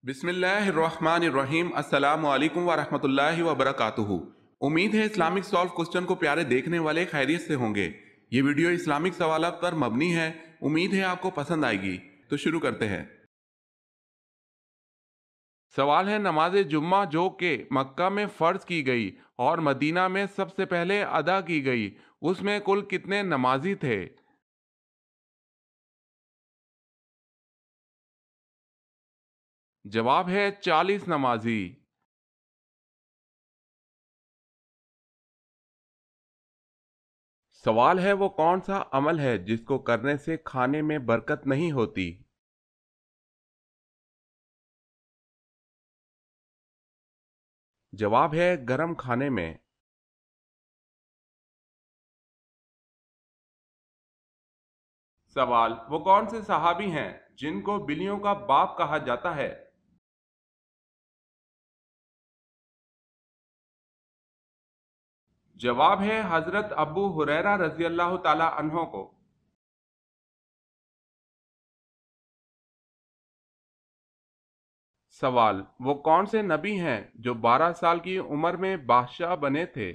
بسم اللہ الرحمن الرحیم، السلام علیکم ورحمۃ اللہ وبرکاتہ۔ امید ہے اسلامک سالو کوسچن کو پیارے دیکھنے والے خیریت سے ہوں گے۔ یہ ویڈیو اسلامک سوالات پر مبنی ہے، امید ہے آپ کو پسند آئے گی۔ تو شروع کرتے ہیں۔ سوال ہے، نماز جمعہ جو کہ مکہ میں فرض کی گئی اور مدینہ میں سب سے پہلے ادا کی گئی، اس میں کل کتنے نمازی تھے؟ جواب ہے 40 نمازی۔ سوال ہے، وہ کون سا عمل ہے جس کو کرنے سے کھانے میں برکت نہیں ہوتی؟ جواب ہے گرم کھانے میں۔ سوال، وہ کون سے صحابی ہیں جن کو بلیوں کا باپ کہا جاتا ہے؟ جواب ہے حضرت ابو ہریرہ رضی اللہ تعالی عنہ کو۔ سوال، وہ کون سے نبی ہیں جو 12 سال کی عمر میں بادشاہ بنے تھے؟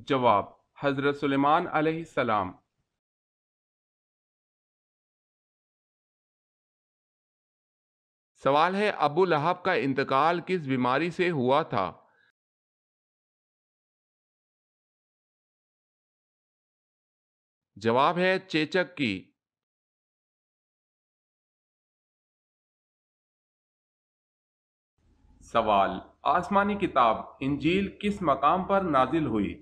جواب، حضرت سلیمان علیہ السلام۔ سوال ہے، ابو لہب کا انتقال کس بیماری سے ہوا تھا؟ جواب ہے چیچک کی۔ سوال، آسمانی کتاب انجیل کس مقام پر نازل ہوئی؟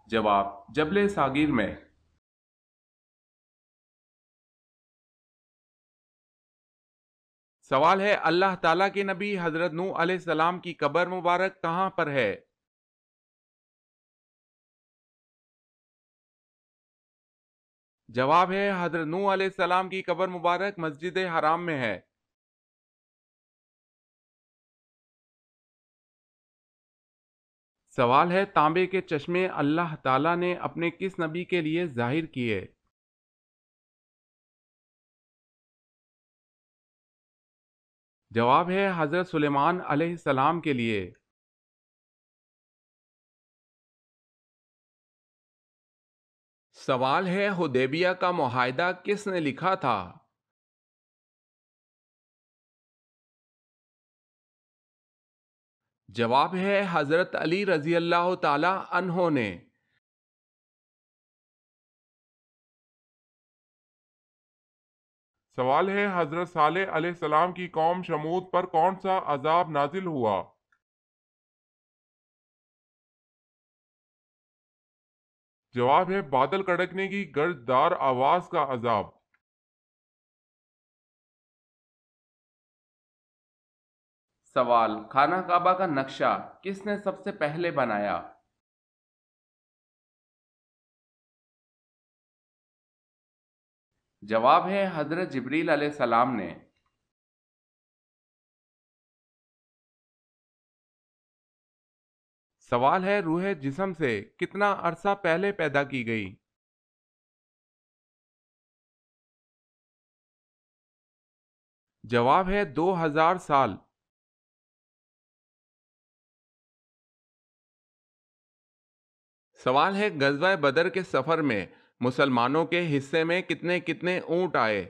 جواب، جبل ساغیر میں۔ سوال ہے، اللہ تعالیٰ کے نبی حضرت نوح علیہ السلام کی قبر مبارک کہاں پر ہے؟ جواب ہے حضرت نوح علیہ السلام کی قبر مبارک مسجد حرام میں ہے۔ سوال ہے، تانبے کے چشمے اللہ تعالیٰ نے اپنے کس نبی کے لیے ظاہر کیے؟ جواب ہے حضرت سلیمان علیہ السلام کے لیے۔ سوال ہے، حدیبیہ کا معاہدہ کس نے لکھا تھا؟ جواب ہے حضرت علی رضی اللہ تعالی عنہ نے۔ سوال ہے، حضرت صالح علیہ السلام کی قوم شمود پر کون سا عذاب نازل ہوا؟ جواب ہے بادل کڑکنے کی گرج دار آواز کا عذاب۔ سوال، خانہ کعبہ کا نقشہ کس نے سب سے پہلے بنایا؟ جواب ہے حضرت جبریل علیہ السلام نے۔ سوال ہے، روح جسم سے کتنا عرصہ پہلے پیدا کی گئی؟ جواب ہے 2000 سال۔ سوال ہے، غزوہ بدر کے سفر میں مسلمانوں کے حصے میں کتنے کتنے اونٹ آئے؟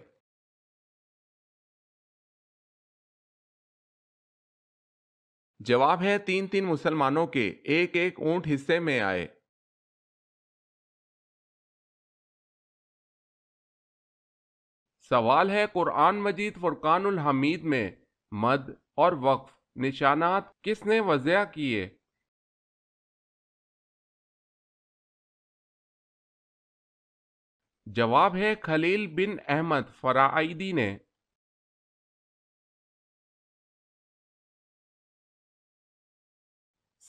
جواب ہے 3 مسلمانوں کے ایک ایک اونٹ حصے میں آئے۔ سوال ہے، قرآن مجید فرقان الحمید میں مد اور وقف نشانات کس نے وضع کیے؟ جواب ہے خلیل بن احمد فرائدی نے۔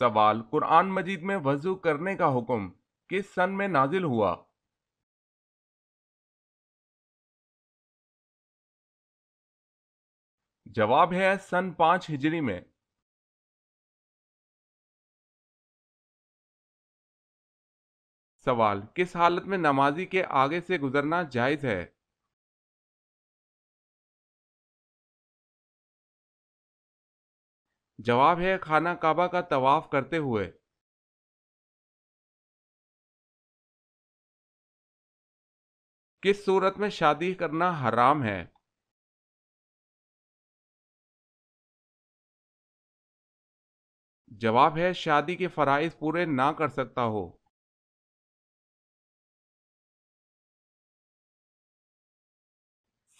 سوال، قرآن مجید میں وضو کرنے کا حکم کس سن میں نازل ہوا؟ جواب ہے سن 5 ہجری میں۔ سوال: کس حالت میں نمازی کے آگے سے گزرنا جائز ہے؟ جواب ہے خانہ کعبہ کا طواف کرتے ہوئے۔ کس صورت میں شادی کرنا حرام ہے؟ جواب ہے شادی کے فرائض پورے نہ کر سکتا ہو۔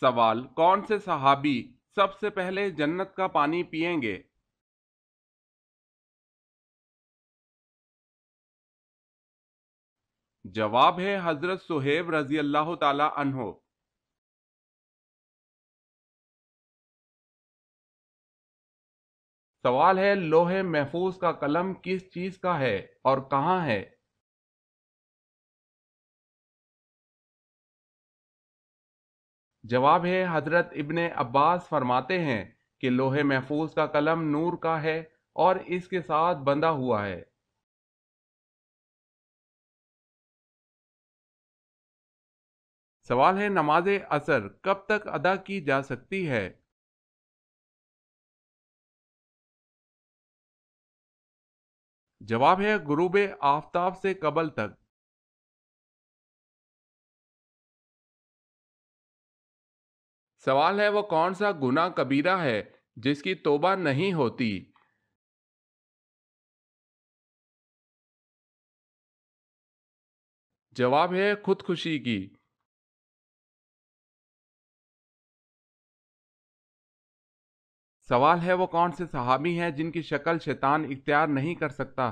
سوال: کون سے صحابی سب سے پہلے جنت کا پانی پئیں گے؟ جواب ہے حضرت صہیب رضی اللہ تعالی عنہ۔ سوال ہے لوح محفوظ کا قلم کس چیز کا ہے اور کہاں ہے؟ جواب ہے حضرت ابن عباس فرماتے ہیں کہ لوح محفوظ کا قلم نور کا ہے اور اس کے ساتھ بندھا ہوا ہے۔ سوال ہے نماز عصر کب تک ادا کی جا سکتی ہے؟ جواب ہے غروب آفتاب سے قبل تک۔ سوال ہے وہ کون سا گناہ کبیرہ ہے جس کی توبہ نہیں ہوتی؟ جواب ہے خودکشی کی۔ سوال ہے وہ کون سے صحابی ہیں جن کی شکل شیطان اختیار نہیں کر سکتا؟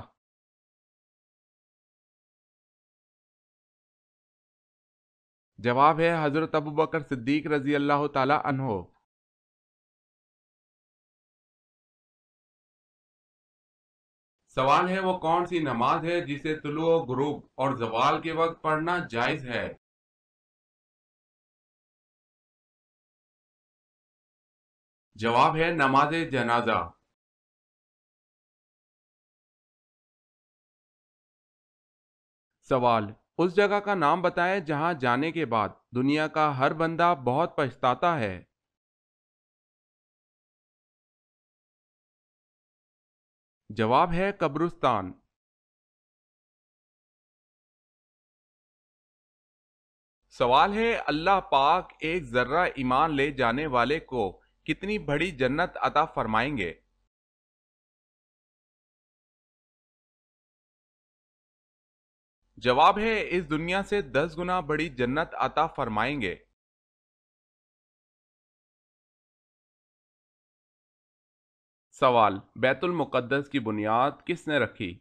جواب ہے حضرت ابوبکر صدیق رضی اللہ تعالی عنہ۔ سوال ہے وہ کون سی نماز ہے جسے طلوع و غروب اور زوال کے وقت پڑھنا جائز ہے؟ جواب ہے نماز جنازہ۔ سوال: اس جگہ کا نام بتائیں جہاں جانے کے بعد دنیا کا ہر بندہ بہت پچھتاتا ہے۔ جواب ہے قبرستان۔ سوال ہے اللہ پاک ایک ذرہ ایمان لے جانے والے کو کتنی بڑی جنت عطا فرمائیں گے؟ جواب ہے اس دنیا سے 10 گنا بڑی جنت عطا فرمائیں گے۔ سوال: بیت المقدس کی بنیاد کس نے رکھی؟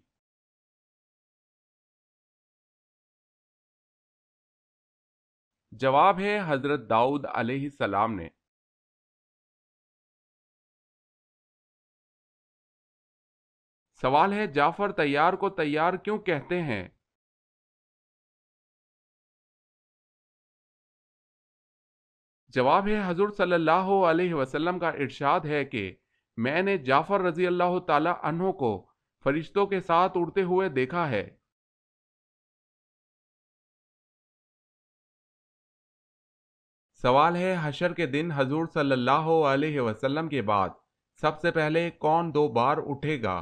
جواب ہے حضرت داؤد علیہ السلام نے۔ سوال ہے جعفر تیار کو تیار کیوں کہتے ہیں؟ جواب ہے حضور صلی اللہ علیہ وسلم کا ارشاد ہے کہ میں نے جعفر رضی اللہ تعالی عنہ کو فرشتوں کے ساتھ اڑتے ہوئے دیکھا ہے۔ سوال ہے حشر کے دن حضور صلی اللہ علیہ وسلم کے بعد سب سے پہلے کون 2 بار اٹھے گا؟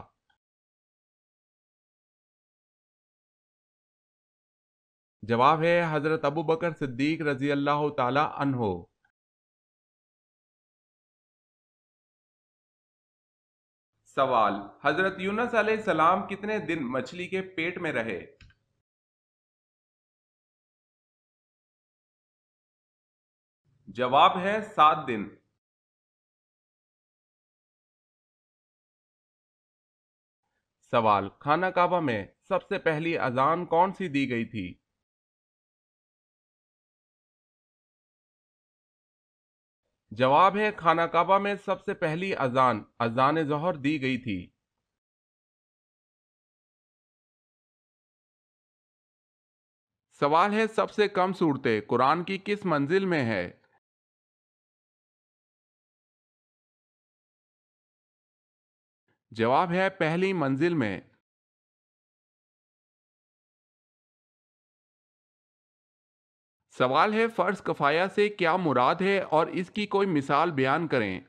جواب ہے حضرت ابوبکر صدیق رضی اللہ تعالی عنہ۔ سوال: حضرت یونس علیہ السلام کتنے دن مچھلی کے پیٹ میں رہے؟ جواب ہے 7 دن۔ سوال: خانہ کعبہ میں سب سے پہلی اذان کون سی دی گئی تھی؟ جواب ہے خانہ کعبہ میں سب سے پہلی اذان اذان ظہر دی گئی تھی۔ سوال ہے سب سے کم صورتیں قرآن کی کس منزل میں ہے؟ جواب ہے پہلی منزل میں۔ سوال ہے فرض کفایہ سے کیا مراد ہے اور اس کی کوئی مثال بیان کریں۔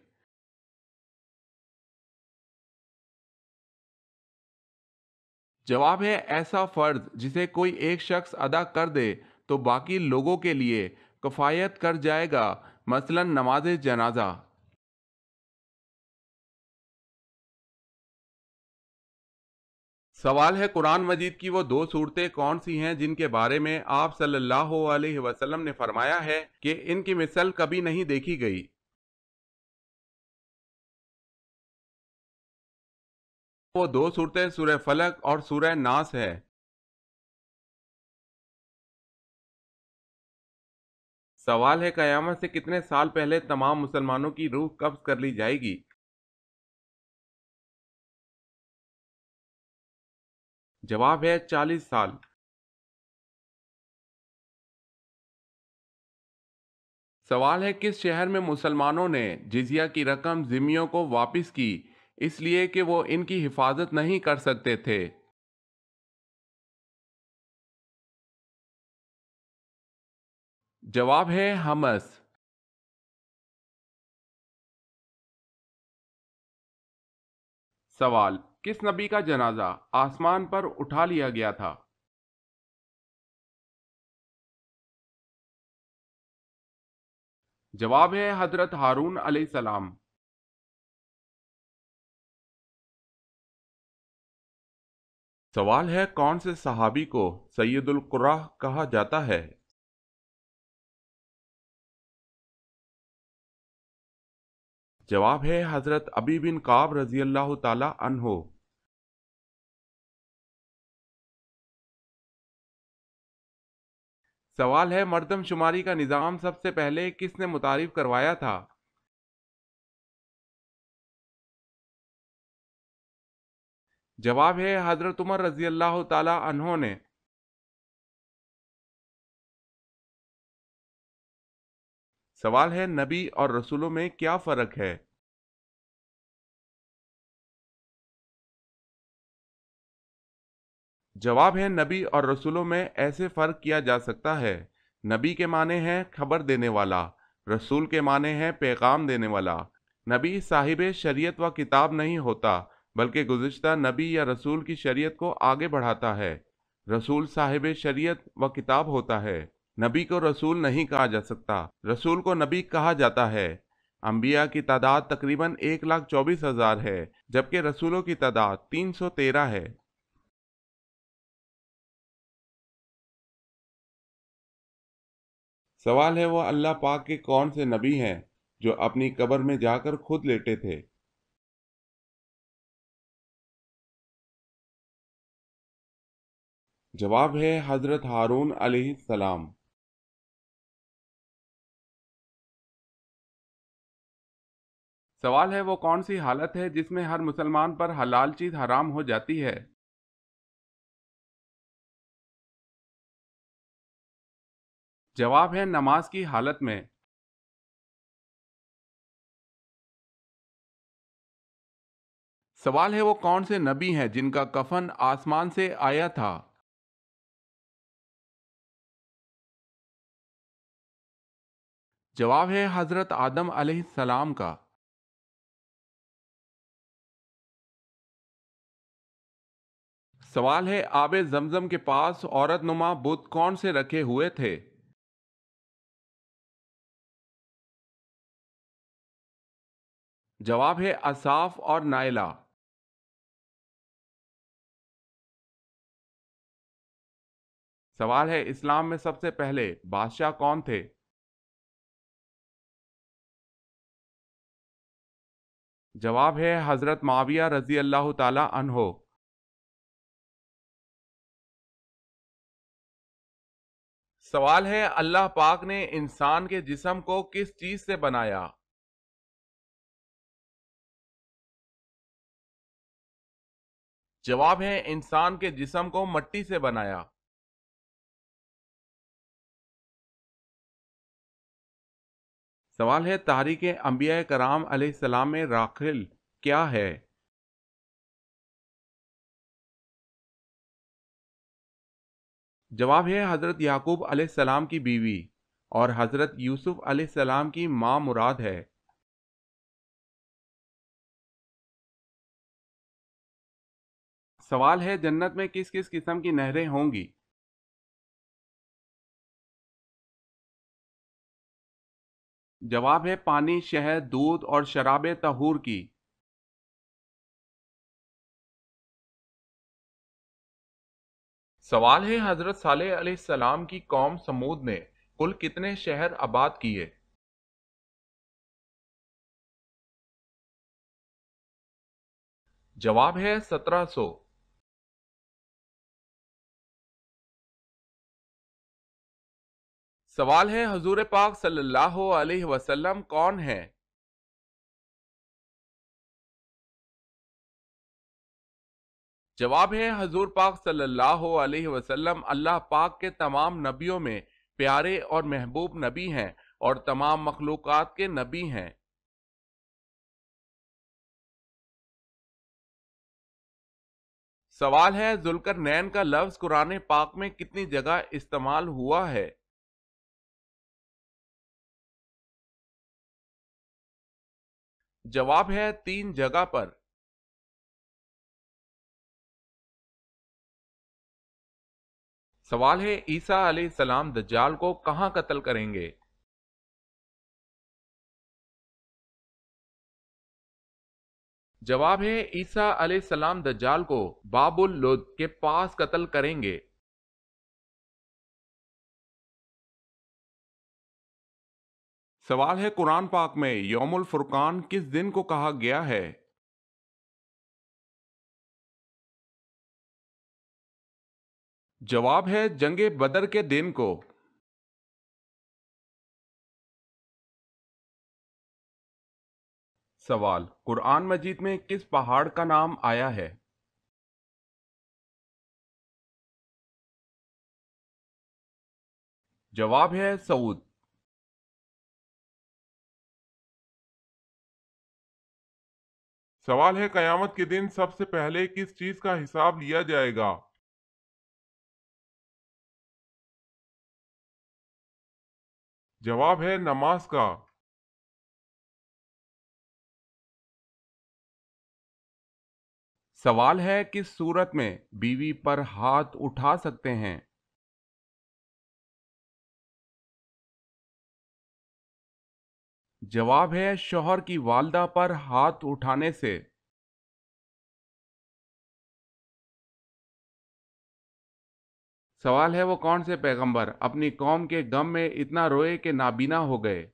جواب ہے ایسا فرض جسے کوئی ایک شخص ادا کر دے تو باقی لوگوں کے لیے کفایت کر جائے گا، مثلا نماز جنازہ۔ سوال ہے قرآن مجید کی وہ دو صورتیں کون سی ہیں جن کے بارے میں آپ صلی اللہ علیہ وسلم نے فرمایا ہے کہ ان کی مثل کبھی نہیں دیکھی گئی۔ وہ دو صورتیں سورہ فلق اور سورہ ناس ہے۔ سوال ہے قیامت سے کتنے سال پہلے تمام مسلمانوں کی روح قبض کر لی جائے گی؟ جواب ہے 40 سال۔ سوال ہے کس شہر میں مسلمانوں نے جزیہ کی رقم ذمیوں کو واپس کی اس لیے کہ وہ ان کی حفاظت نہیں کر سکتے تھے؟ جواب ہے حمص۔ سوال کس نبی کا جنازہ آسمان پر اٹھا لیا گیا تھا؟ جواب ہے حضرت ہارون علیہ السلام۔ سوال ہے کون سے صحابی کو سید القراء کہا جاتا ہے؟ جواب ہے حضرت ابی بن کعب رضی اللہ تعالی عنہ۔ سوال ہے مردم شماری کا نظام سب سے پہلے کس نے متعارف کروایا تھا؟ جواب ہے حضرت عمر رضی اللہ تعالی عنہ نے۔ سوال ہے نبی اور رسولوں میں کیا فرق ہے؟ جواب ہے نبی اور رسولوں میں ایسے فرق کیا جا سکتا ہے۔ نبی کے معنی ہے خبر دینے والا، رسول کے معنی ہے پیغام دینے والا۔ نبی صاحب شریعت و کتاب نہیں ہوتا بلکہ گزشتہ نبی یا رسول کی شریعت کو آگے بڑھاتا ہے۔ رسول صاحب شریعت و کتاب ہوتا ہے۔ نبی کو رسول نہیں کہا جا سکتا، رسول کو نبی کہا جاتا ہے۔ انبیاء کی تعداد تقریباً 1,24,000 ہے جبکہ رسولوں کی تعداد 313 ہے۔ سوال ہے وہ اللہ پاک کے کون سے نبی ہیں جو اپنی قبر میں جا کر خود لیٹے تھے؟ جواب ہے حضرت ہارون علیہ السلام۔ سوال ہے وہ کون سی حالت ہے جس میں ہر مسلمان پر حلال چیز حرام ہو جاتی ہے؟ جواب ہے نماز کی حالت میں۔ سوال ہے وہ کون سے نبی ہیں جن کا کفن آسمان سے آیا تھا؟ جواب ہے حضرت آدم علیہ السلام کا۔ سوال ہے آب زمزم کے پاس عورت نما بت کون سے رکھے ہوئے تھے؟ جواب ہے اصاف اور نائلہ۔ سوال ہے اسلام میں سب سے پہلے بادشاہ کون تھے؟ جواب ہے حضرت معاویہ رضی اللہ تعالی عنہ۔ سوال ہے اللہ پاک نے انسان کے جسم کو کس چیز سے بنایا؟ جواب ہے انسان کے جسم کو مٹی سے بنایا۔ سوال ہے تحریک انبیاء کرام علیہ السلام میں راخل کیا ہے؟ جواب ہے حضرت یعقوب علیہ السلام کی بیوی۔ اور حضرت یوسف علیہ السلام کی ماں مراد ہے؟ سوال ہے جنت میں کس کس قسم کی نہریں ہوں گی؟ جواب ہے پانی، شہد، دودھ اور شراب طہور کی۔ سوال ہے حضرت صالح علیہ السلام کی قوم سمود نے کل کتنے شہر آباد کیے؟ جواب ہے 1700۔ سوال ہے حضور پاک صلی اللہ علیہ وسلم کون ہے؟ جواب ہے حضور پاک صلی اللہ علیہ وسلم اللہ پاک کے تمام نبیوں میں پیارے اور محبوب نبی ہیں اور تمام مخلوقات کے نبی ہیں۔ سوال ہے ذوالقرنین کا لفظ قرآن پاک میں کتنی جگہ استعمال ہوا ہے؟ جواب ہے 3 جگہ پر۔ سوال ہے عیسیٰ علیہ السلام دجال کو کہاں قتل کریں گے؟ جواب ہے عیسیٰ علیہ السلام دجال کو باب اللد کے پاس قتل کریں گے۔ سوال ہے قرآن پاک میں یوم الفرقان کس دن کو کہا گیا ہے؟ جواب ہے جنگ بدر کے دن کو۔ سوال قرآن مجید میں کس پہاڑ کا نام آیا ہے؟ جواب ہے سعود۔ سوال ہے قیامت کے دن سب سے پہلے کس چیز کا حساب لیا جائے گا؟ جواب ہے نماز کا۔ سوال ہے کس صورت میں بیوی پر ہاتھ اٹھا سکتے ہیں؟ جواب ہے شوہر کی والدہ پر ہاتھ اٹھانے سے۔ سوال ہے وہ کون سے پیغمبر اپنی قوم کے غم میں اتنا روئے کہ نابینا ہو گئے؟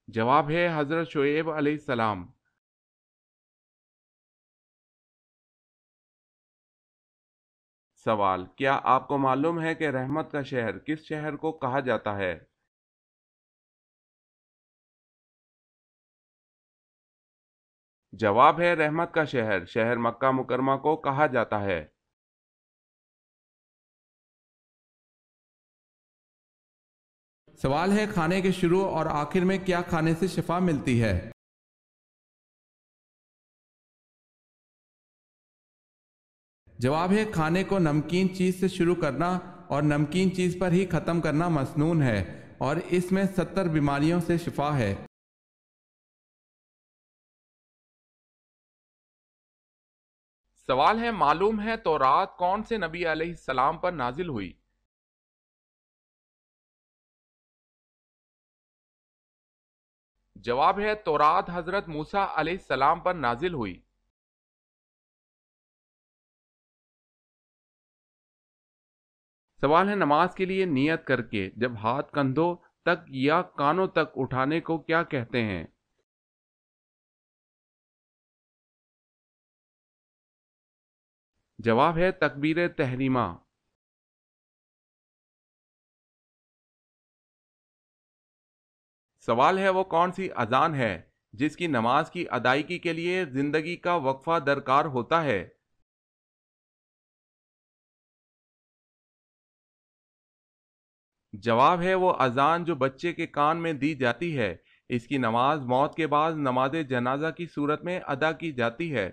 جواب ہے حضرت شعیب علیہ السلام۔ سوال کیا آپ کو معلوم ہے کہ رحمت کا شہر کس شہر کو کہا جاتا ہے؟ جواب ہے رحمت کا شہر شہر مکہ مکرمہ کو کہا جاتا ہے۔ سوال ہے کھانے کے شروع اور آخر میں کیا کھانے سے شفا ملتی ہے؟ جواب ہے کھانے کو نمکین چیز سے شروع کرنا اور نمکین چیز پر ہی ختم کرنا مسنون ہے اور اس میں 70 بیماریوں سے شفا ہے۔ سوال ہے معلوم ہے تورات کون سے نبی علیہ السلام پر نازل ہوئی؟ جواب ہے تورات حضرت موسیٰ علیہ السلام پر نازل ہوئی۔ سوال ہے نماز کے لیے نیت کر کے جب ہاتھ کندھوں تک یا کانوں تک اٹھانے کو کیا کہتے ہیں؟ جواب ہے تکبیر تحریمہ۔ سوال ہے وہ کون سی اذان ہے جس کی نماز کی ادائیگی کے لیے زندگی کا وقفہ درکار ہوتا ہے؟ جواب ہے وہ اذان جو بچے کے کان میں دی جاتی ہے، اس کی نماز موت کے بعد نماز جنازہ کی صورت میں ادا کی جاتی ہے۔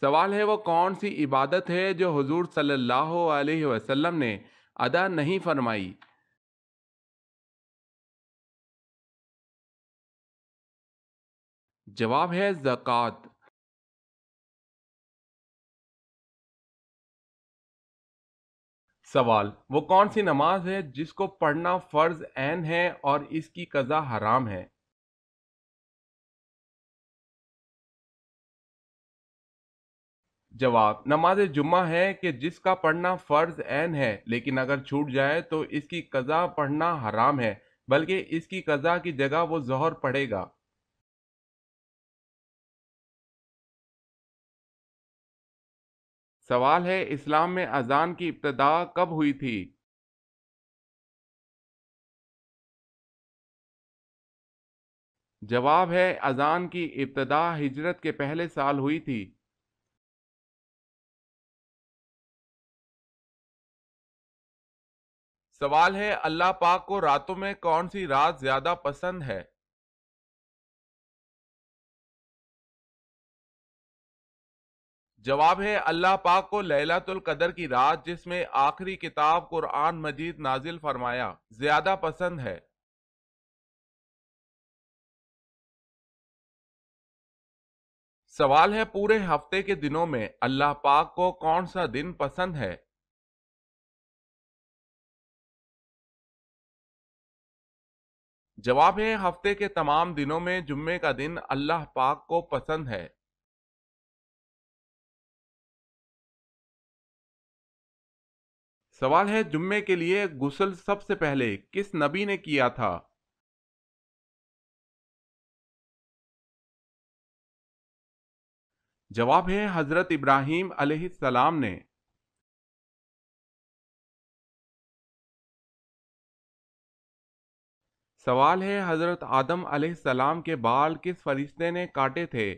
سوال ہے وہ کون سی عبادت ہے جو حضور صلی اللہ علیہ وسلم نے ادا نہیں فرمائی؟ جواب ہے زکوٰۃ۔ سوال وہ کون سی نماز ہے جس کو پڑھنا فرض عین ہے اور اس کی قضا حرام ہے؟ جواب نماز جمعہ ہے کہ جس کا پڑھنا فرض عین ہے لیکن اگر چھوٹ جائے تو اس کی قضا پڑھنا حرام ہے، بلکہ اس کی قضا کی جگہ وہ ظہر پڑھے گا۔ سوال ہے اسلام میں اذان کی ابتدا کب ہوئی تھی؟ جواب ہے اذان کی ابتدا ہجرت کے پہلے سال ہوئی تھی۔ سوال ہے اللہ پاک کو راتوں میں کون سی رات زیادہ پسند ہے؟ جواب ہے اللہ پاک کو لیلۃ القدر کی رات جس میں آخری کتاب قرآن مجید نازل فرمایا زیادہ پسند ہے۔ سوال ہے پورے ہفتے کے دنوں میں اللہ پاک کو کون سا دن پسند ہے؟ جواب ہے ہفتے کے تمام دنوں میں جمعے کا دن اللہ پاک کو پسند ہے۔ سوال ہے جمعے کے لیے غسل سب سے پہلے کس نبی نے کیا تھا؟ جواب ہے حضرت ابراہیم علیہ السلام نے۔ سوال ہے حضرت آدم علیہ السلام کے بال کس فرشتے نے کاٹے تھے؟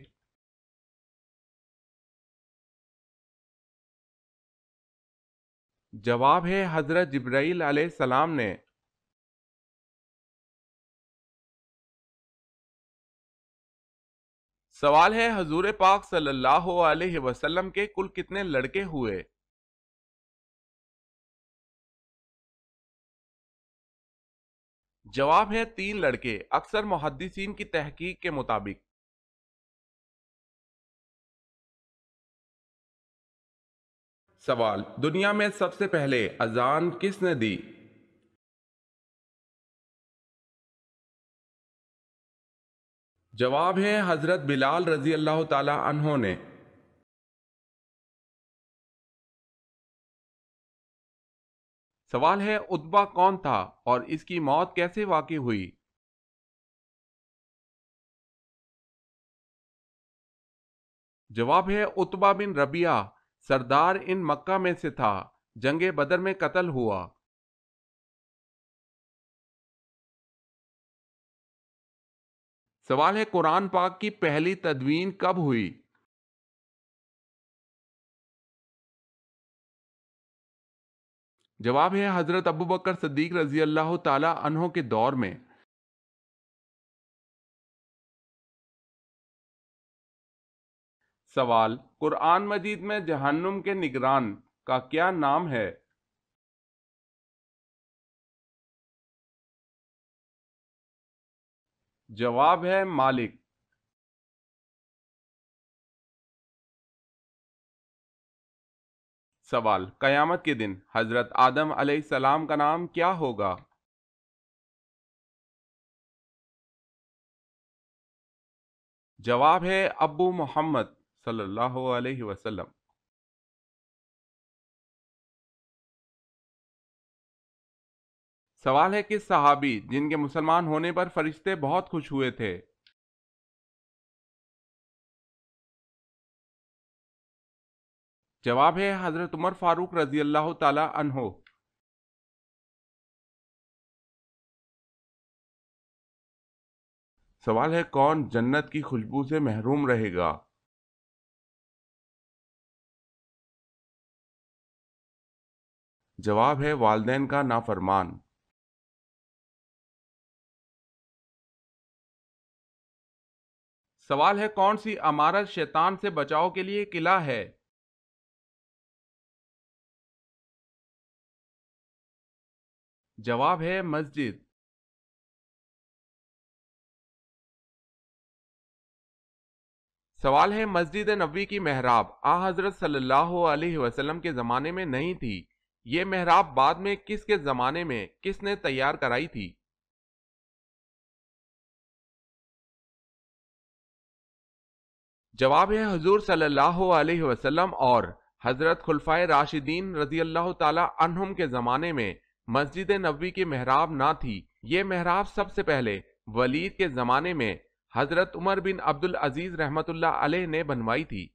جواب ہے حضرت جبرائیل علیہ السلام نے۔ سوال ہے حضور پاک صلی اللہ علیہ وسلم کے کل کتنے لڑکے ہوئے؟ جواب ہے 3 لڑکے، اکثر محدثین کی تحقیق کے مطابق۔ سوال دنیا میں سب سے پہلے اذان کس نے دی؟ جواب ہے حضرت بلال رضی اللہ تعالی عنہ نے۔ سوال ہے عتبہ کون تھا اور اس کی موت کیسے واقع ہوئی؟ جواب ہے عتبہ بن ربیعہ سردار ان مکہ میں سے تھا، جنگ بدر میں قتل ہوا۔ سوال ہے قرآن پاک کی پہلی تدوین کب ہوئی؟ جواب ہے حضرت ابوبکر صدیق رضی اللہ تعالی عنہ کے دور میں۔ سوال قرآن مجید میں جہنم کے نگران کا کیا نام ہے؟ جواب ہے مالک۔ سوال قیامت کے دن حضرت آدم علیہ السلام کا نام کیا ہوگا؟ جواب ہے ابو محمد صلی اللہ علیہ وسلم۔ سوال ہے کس صحابی جن کے مسلمان ہونے پر فرشتے بہت خوش ہوئے تھے؟ جواب ہے حضرت عمر فاروق رضی اللہ تعالی عنہ۔ سوال ہے کون جنت کی خوشبو سے محروم رہے گا؟ جواب ہے والدین کا نافرمان۔ سوال ہے کون سی عمارت شیطان سے بچاؤ کے لیے قلعہ ہے؟ جواب ہے مسجد۔ سوال ہے مسجد نبوی کی محراب حضرت صلی اللہ علیہ وسلم کے زمانے میں نہیں تھی، یہ محراب بعد میں کس کے زمانے میں کس نے تیار کرائی تھی؟ جواب ہے حضور صلی اللہ علیہ وسلم اور حضرت خلفائے راشدین رضی اللہ تعالی عنہم کے زمانے میں مسجد نبوی کی محراب نہ تھی، یہ محراب سب سے پہلے ولید کے زمانے میں حضرت عمر بن عبد العزیز رحمت اللہ علیہ نے بنوائی تھی۔